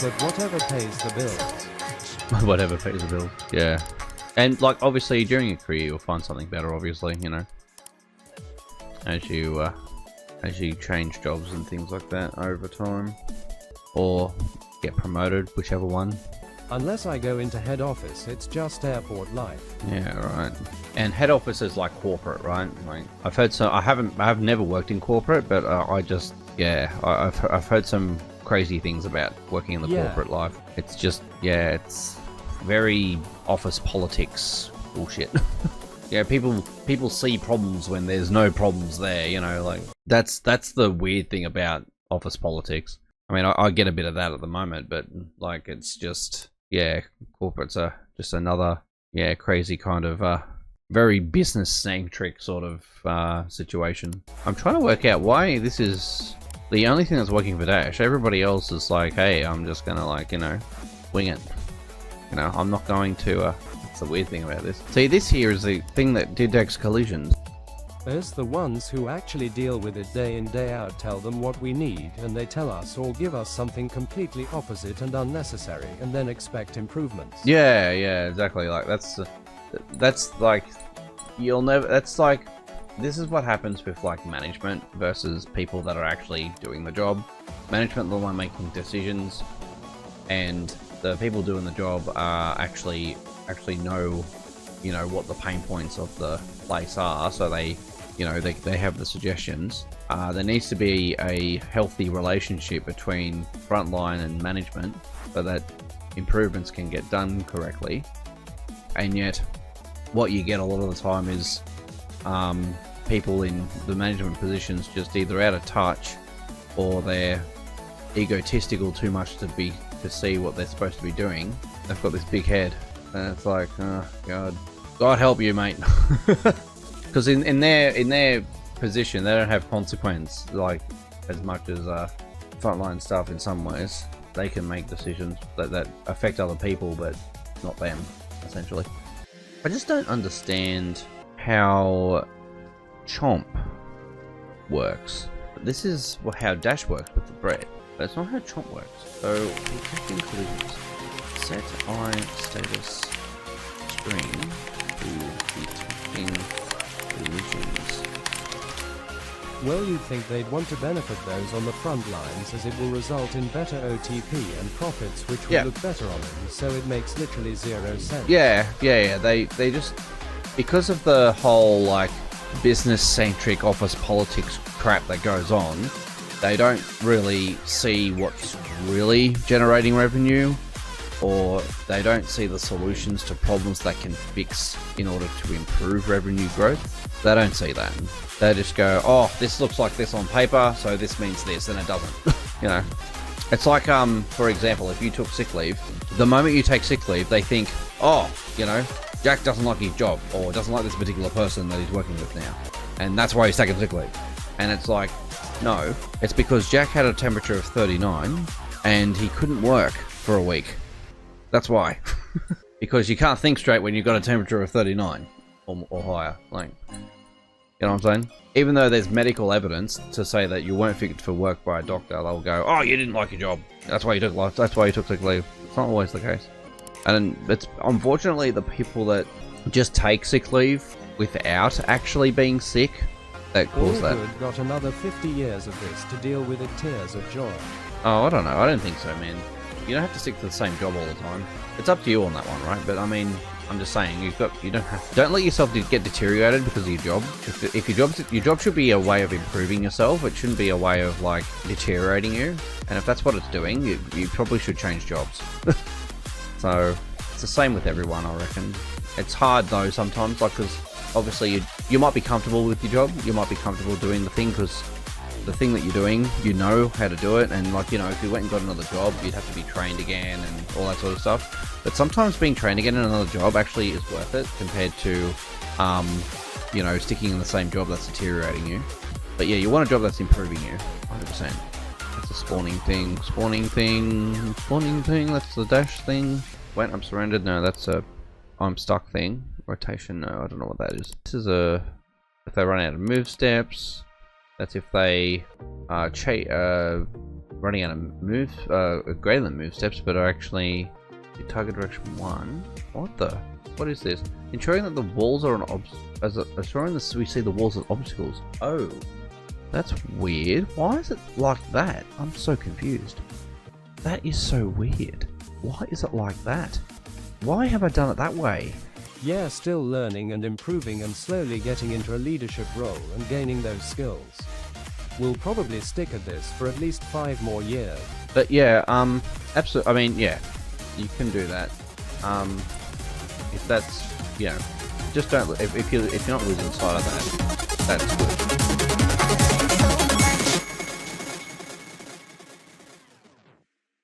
but whatever pays the bills. Whatever pays the bills. Yeah. And like obviously during your career you'll find something better, obviously, you know. As you change jobs and things like that over time. Or get promoted, whichever one. Unless I go into head office, it's just airport life. Yeah, right. And head office is like corporate, right? Like I've heard some. I've never worked in corporate, but I've heard some crazy things about working in the corporate life. It's just, it's very office politics bullshit. Yeah, people see problems when there's no problems there. You know, like that's the weird thing about office politics. I mean, I get a bit of that at the moment, but like it's just. Yeah, corporates are just another, crazy kind of, very business-centric sort of situation. I'm trying to work out why this is the only thing that's working for Dash. Everybody else is like, hey, I'm just gonna, like, you know, wing it. You know, I'm not going to, that's the weird thing about this. See, this here is the thing that detects collisions. As the ones who actually deal with it day in day out tell them what we need, and they tell us or give us something completely opposite and unnecessary, and then expect improvements. Yeah, exactly. Like that's like you'll never. That's like this is what happens with like management versus people that are actually doing the job. Management are the one making decisions, and the people doing the job are actually know, you know, what the pain points of the place are, so they. You know, they have the suggestions. There needs to be a healthy relationship between frontline and management so that improvements can get done correctly. And yet, what you get a lot of the time is people in the management positions just either out of touch or they're egotistical too much to see what they're supposed to be doing. They've got this big head, and it's like, oh God help you, mate. Because in their position, they don't have consequence like as much as frontline stuff. In some ways, they can make decisions that affect other people, but not them. Essentially, I just don't understand how Chomp works. This is how Dash works with the bread, but it's not how Chomp works. So detecting collisions. Set eye status screen to detecting. Well, you'd think they'd want to benefit those on the front lines, as it will result in better OTP and profits, which will look better on them, so it makes literally 0 sense. Yeah, they just, because of the whole, like, business-centric office politics crap that goes on, they don't really see what's really generating revenue, or they don't see the solutions to problems that can fix in order to improve revenue growth. They don't see that. They just go, oh, this looks like this on paper, so this means this, and it doesn't. You know, it's like, for example, if you took sick leave, the moment you take sick leave, they think, oh, you know, Jack doesn't like his job, or doesn't like this particular person that he's working with now, and that's why he's taking sick leave. And it's like, no, it's because Jack had a temperature of 39, and he couldn't work for a week. That's why. Because you can't think straight when you've got a temperature of 39 or higher. Like, you know what I'm saying? Even though there's medical evidence to say that you weren't fit for work by a doctor, they'll go, oh, you didn't like your job. That's why you took sick leave. It's not always the case. And it's unfortunately the people that just take sick leave without actually being sick that cause that. Good got another 50 years of this to deal with it, tears of joy. Oh, I don't know. I don't think so, man. You don't have to stick to the same job all the time. It's up to you on that one, right? But I mean, I'm just saying, don't let yourself get deteriorated because of your job. If your job should be a way of improving yourself. It shouldn't be a way of like deteriorating you. And if that's what it's doing, you probably should change jobs. So it's the same with everyone, I reckon. It's hard though sometimes, like, because obviously you might be comfortable with your job. You might be comfortable doing the thing because the thing that you're doing, you know how to do it, and like, you know, if you went and got another job, you'd have to be trained again and all that sort of stuff. But sometimes being trained again in another job actually is worth it compared to, you know, sticking in the same job that's deteriorating you. But yeah, you want a job that's improving you, 100%. That's a spawning thing, that's the dash thing. Wait, I'm surrounded, no, that's a I'm stuck thing. Rotation, no, I don't know what that is. This is if they run out of move steps. That's if they running out of move, greater than move steps, but are actually in target direction 1. What is this? Ensuring that the walls are ensuring that we see the walls as obstacles. Oh, that's weird. Why is it like that? I'm so confused. That is so weird. Why is it like that? Why have I done it that way? Yeah, still learning and improving and slowly getting into a leadership role and gaining those skills. We'll probably stick at this for at least 5 more years. But yeah, absolutely. I mean, yeah, you can do that. If that's, you know, just don't. If you're not losing sight of that, that's good.